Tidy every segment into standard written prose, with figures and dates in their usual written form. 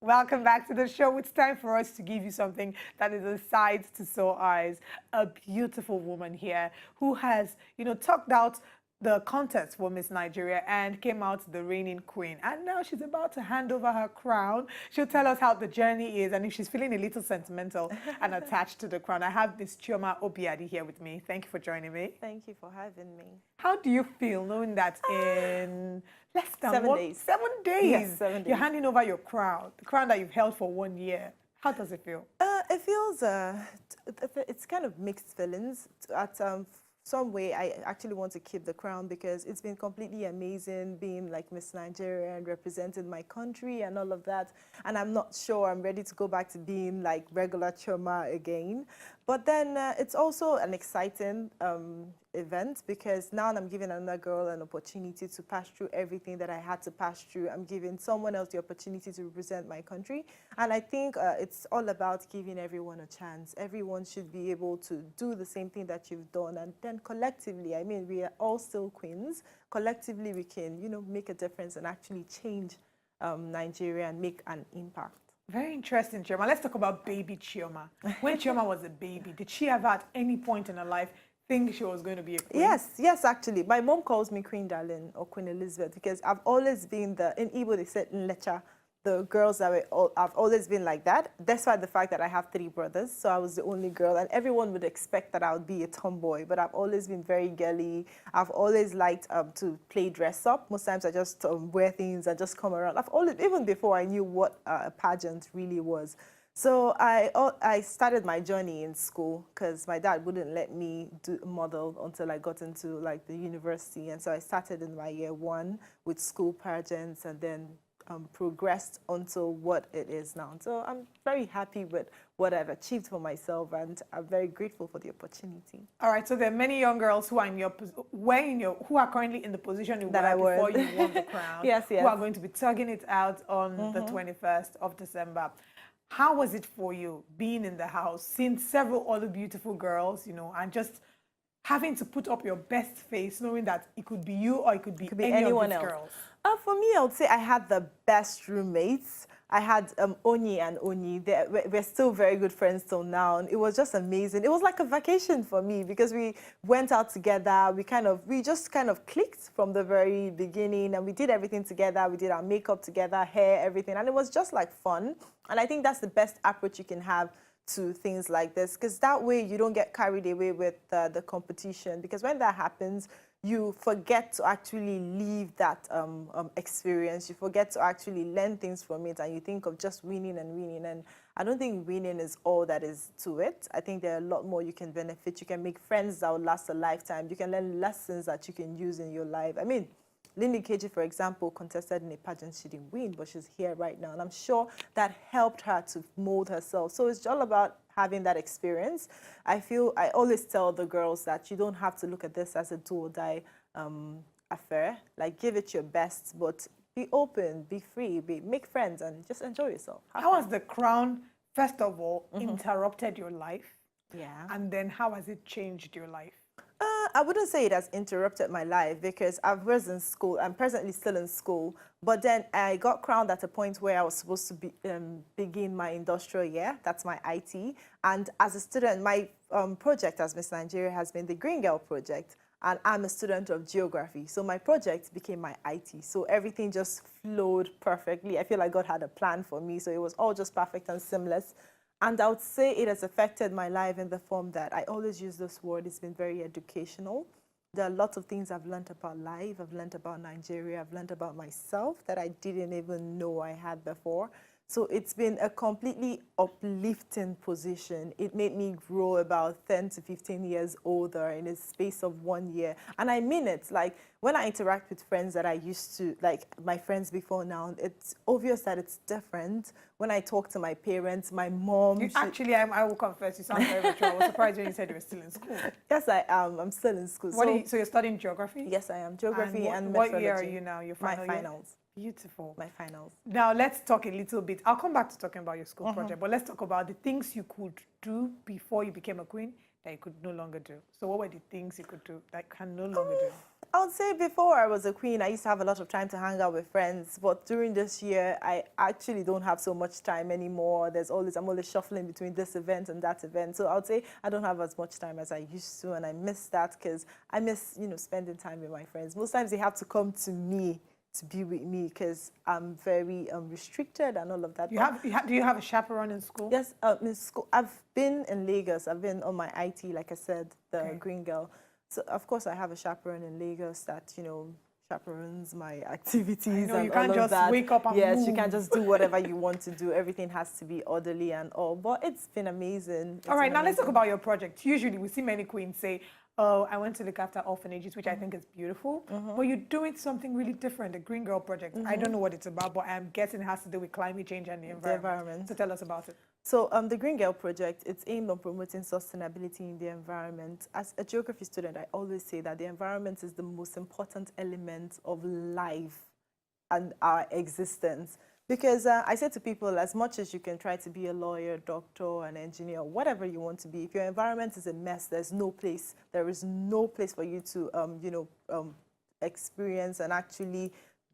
Welcome back to the show. It's time for us to give you something that is a sight to sore eyes. A beautiful woman here who has, talked out the contest for Miss Nigeria and came out the reigning queen. And now she's about to hand over her crown. She'll tell us how the journey is and if she's feeling a little sentimental and attached to the crown. I have Miss Chioma Obiadi here with me. Thank you for joining me. Thank you for having me. How do you feel knowing that in less than 7 days. 7 days, Yes, 7 days. you're handing over your crown, the crown that you've held for 1 year? How does it feel? It feels, it's kind of mixed feelings. At some way, I actually want to keep the crown because it's been completely amazing being like Miss Nigeria and representing my country and all of that. And I'm not sure I'm ready to go back to being like regular Chioma again. But then it's also an exciting event because now I'm giving another girl an opportunity to pass through everything that I had to pass through. I'm giving someone else the opportunity to represent my country. And I think it's all about giving everyone a chance. Everyone should be able to do the same thing that you've done. And then collectively, I mean, we are all still queens. Collectively, we can, make a difference and actually change Nigeria and make an impact. Very interesting, Chioma. Let's talk about baby Chioma. When Chioma was a baby, did she ever at any point in her life think she was going to be a queen? Yes, actually. My mom calls me Queen Darling or Queen Elizabeth because I've always been in Igbo they said Nlecha, the girls that I've always been like that, despite the fact that I have 3 brothers, so I was the only girl, and everyone would expect that I would be a tomboy, but I've always been very girly. I've always liked to play dress up. Most times I just wear things and just come around. I've always, even before I knew what a pageant really was. So I started my journey in school because my dad wouldn't let me do model until I got into like the university, and so I started in my year 1 with school pageants and then progressed onto what it is now. So I'm very happy with what I've achieved for myself, and I'm very grateful for the opportunity. All right, so there are many young girls who are who are currently in the position you were before you won the crown. Yes. Who are going to be tugging it out on the 21st of December. How was it for you being in the house, seeing several other beautiful girls, and just having to put up your best face, knowing that it could be you or it could be anyone else? Girls? For me, I would say I had the best roommates. I had Onyi and Oni. We're still very good friends till now. And it was just amazing. It was like a vacation for me because we went out together. We just kind of clicked from the very beginning, and we did everything together. We did our makeup together, hair, everything. And it was just like fun. And I think that's the best approach you can have to things like this, because that way you don't get carried away with the competition. Because when that happens, you forget to actually leave that experience. You forget to actually learn things from it, and you think of just winning and winning. And I don't think winning is all that is to it. I think there are a lot more you can benefit. You can make friends that will last a lifetime. You can learn lessons that you can use in your life. I mean, Lindy Keji, for example, contested in a pageant. She didn't win, but she's here right now. And I'm sure that helped her to mold herself. So it's all about having that experience. I always tell the girls that you don't have to look at this as a do or die affair. Like, give it your best, but be open, be free, make friends, and just enjoy yourself. How has the crown, first of all, interrupted your life? Yeah. And then how has it changed your life? I wouldn't say it has interrupted my life because I was in school. I'm presently still in school. But then I got crowned at a point where I was supposed to begin my industrial year. That's my IT. And as a student, my project as Miss Nigeria has been the Green Girl Project. And I'm a student of geography. So my project became my IT. So everything just flowed perfectly. I feel like God had a plan for me. So it was all just perfect and seamless. And I would say it has affected my life in the form that I always use this word. It's been very educational. There are lots of things I've learned about life. I've learned about Nigeria. I've learned about myself that I didn't even know I had before. So it's been a completely uplifting position. It made me grow about 10 to 15 years older in a space of 1 year. And I mean it. Like, when I interact with friends that I used to, like my friends before now, it's obvious that it's different. When I talk to my parents, my mom... Actually, I will confess, you sound very mature. I was surprised when you said you were still in school. Yes, I am. I'm still in school. So you're studying geography? Yes, I am. Geography and what meteorology. year are you now? Your final My finals. Year? Beautiful. My finals. Now, let's talk a little bit. I'll come back to talking about your school project, but let's talk about the things you could do before you became a queen that you could no longer do. So what were the things you could do that you can no longer do? I would say before I was a queen, I used to have a lot of time to hang out with friends. But during this year, I actually don't have so much time anymore. I'm always shuffling between this event and that event. So I would say I don't have as much time as I used to, and I miss that because I miss, spending time with my friends. Most times they have to come to me to be with me because I'm very restricted and all of that. Do you have a chaperone in school? Yes, in school. I've been in Lagos. I've been on my IT, like I said, the Green Girl. So, of course, I have a chaperone in Lagos that, chaperones my activities and all of that. You can't just wake up and Yes, move. you can't just do whatever you want to do. Everything has to be orderly and all. But it's been amazing. All right, now let's talk about your project. Usually, we see many queens say, oh, I went to look after orphanages, which I think is beautiful. But you're doing something really different, the Green Girl Project. I don't know what it's about, but I'm guessing it has to do with climate change and the environment. So tell us about it. So the Green Girl Project, it's aimed on promoting sustainability in the environment. As a geography student, I always say that the environment is the most important element of life and our existence. Because I say to people, as much as you can try to be a lawyer, doctor, an engineer, whatever you want to be, if your environment is a mess, there is no place for you to, experience and actually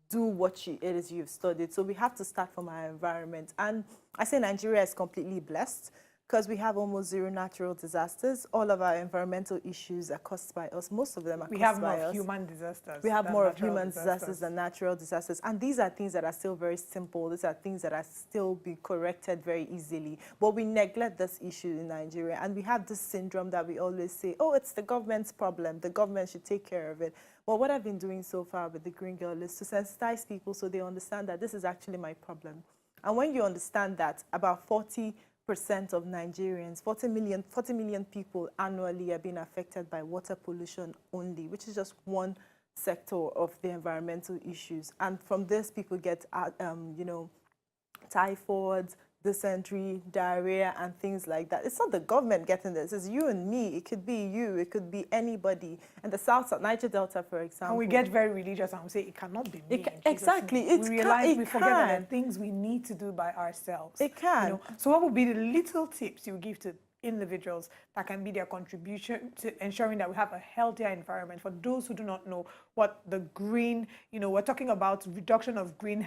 do what it is you've studied. So we have to start from our environment. And I say Nigeria is completely blessed because we have almost zero natural disasters. All of our environmental issues are caused by us. Most of them are caused by us. We have more of human disasters. We have more of human disasters than natural disasters. And these are things that are still very simple. These are things that are still be corrected very easily. But we neglect this issue in Nigeria. And we have this syndrome that we always say, oh, it's the government's problem. The government should take care of it. Well, what I've been doing so far with the Green Girl is to sensitize people so they understand that this is actually my problem. And when you understand that about 40% of Nigerians, 40 million people annually are being affected by water pollution only, which is just one sector of the environmental issues. And from this, people get, typhoid, dysentery, diarrhea, and things like that. It's not the government getting this. It's you and me. It could be you. It could be anybody. And the South Niger Delta, for example. And we get very religious and we say, it cannot be me. Exactly. We realize we forget that there are things we need to do by ourselves. It can. So what would be the little tips you give to individuals that can be their contribution to ensuring that we have a healthier environment? For those who do not know what the green, we're talking about reduction of green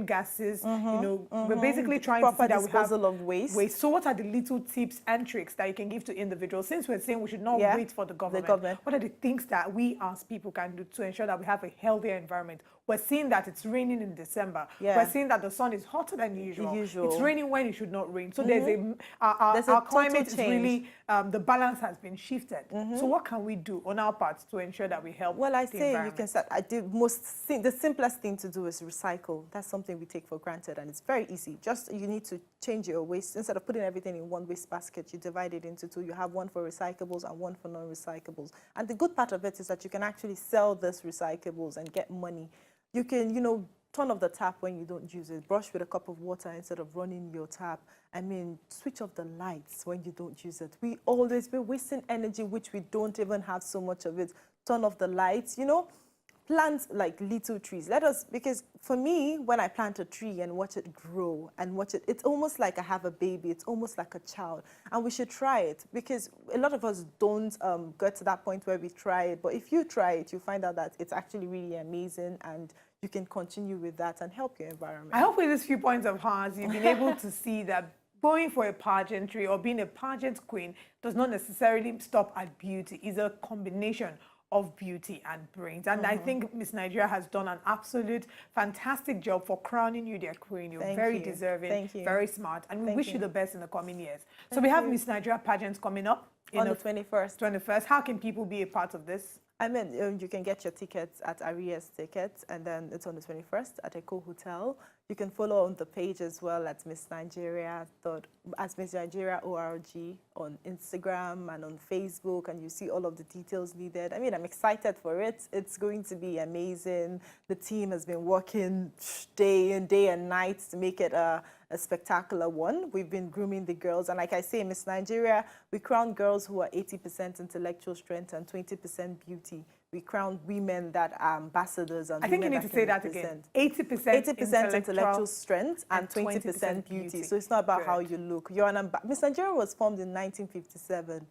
gases, we're basically trying to see that we have of waste. So what are the little tips and tricks that you can give to individuals? Since we're saying we should not wait for the government, what are the things that we as people can do to ensure that we have a healthier environment? We're seeing that it's raining in December. We're seeing that the sun is hotter than usual. It's raining when it should not rain. So there's our climate is really, the balance has been shifted. So what can we do on our part to ensure that we help? Well, I say you can start. The simplest thing to do is recycle. That's something we take for granted, and it's very easy. Just you need to change your waste. Instead of putting everything in one waste basket, you divide it into two. You have one for recyclables and one for non-recyclables. And the good part of it is that you can actually sell this recyclables and get money. You can, turn off the tap when you don't use it. Brush with a cup of water instead of running your tap. Switch off the lights when you don't use it. We're wasting energy, which we don't even have so much of it. Turn off the lights, plant like little trees. Because for me, when I plant a tree and watch it grow and it's almost like I have a baby. It's almost like a child. And we should try it because a lot of us don't get to that point where we try it. But if you try it, you find out that it's actually really amazing and you can continue with that and help your environment. I hope with these few points of ours, you've been able to see that going for a pageantry or being a pageant queen does not necessarily stop at beauty. It's a combination of beauty and brains. And I think Miss Nigeria has done an absolute fantastic job for crowning you their queen. You're very deserving, very smart, and we wish you the best in the coming years. So we have Miss Nigeria pageants coming up on the 21st. 21st. How can people be a part of this? You can get your tickets at Arias Tickets, and then it's on the 21st at Echo Hotel. You can follow on the page as well at Miss Nigeria ORG on Instagram and on Facebook, and you see all of the details needed. I'm excited for it. It's going to be amazing. The team has been working day and night to make it a spectacular one. We've been grooming the girls, and like I say, Miss Nigeria, we crown girls who are 80% intellectual strength and 20% beauty. We crown women that are ambassadors. And I think you need to say that again. 80% intellectual strength and 20% beauty. So it's not about how you look. Miss Nigeria was formed in 1957.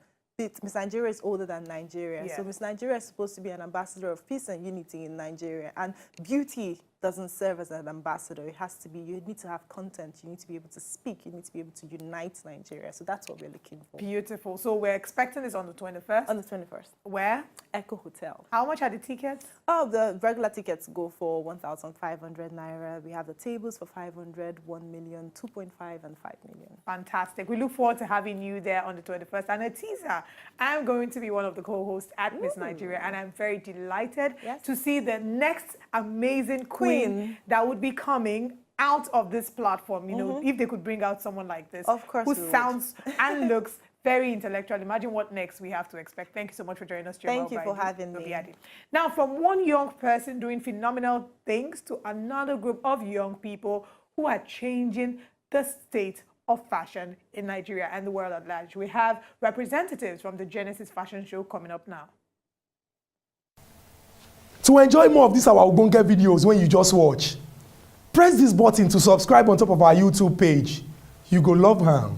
Miss Nigeria is older than Nigeria. Yes. So Miss Nigeria is supposed to be an ambassador of peace and unity in Nigeria. And beauty doesn't serve as an ambassador. It has to be, you need to have content, you need to be able to speak, you need to be able to unite Nigeria. So that's what we're looking for. Beautiful. So we're expecting this on the 21st? On the 21st. Where? Echo Hotel. How much are the tickets? Oh, the regular tickets go for 1,500 naira. We have the tables for 500, 1 million, 2.5 and 5 million. Fantastic. We look forward to having you there on the 21st. And a teaser, I'm going to be one of the co-hosts at Miss Nigeria, and I'm very delighted to see the next amazing queen that would be coming out of this platform. You know, if they could bring out someone like this, of course, who sounds and looks very intellectual. Imagine what next we have to expect. Thank you so much for joining us, Chioma. Thank you for having me. Obiadi. Now, from one young person doing phenomenal things to another group of young people who are changing the state of fashion in Nigeria and the world at large. We have representatives from the Genesis Fashion Show coming up now. To enjoy more of these our Ogbonge videos when you just watch, press this button to subscribe on top of our YouTube page. You go love her.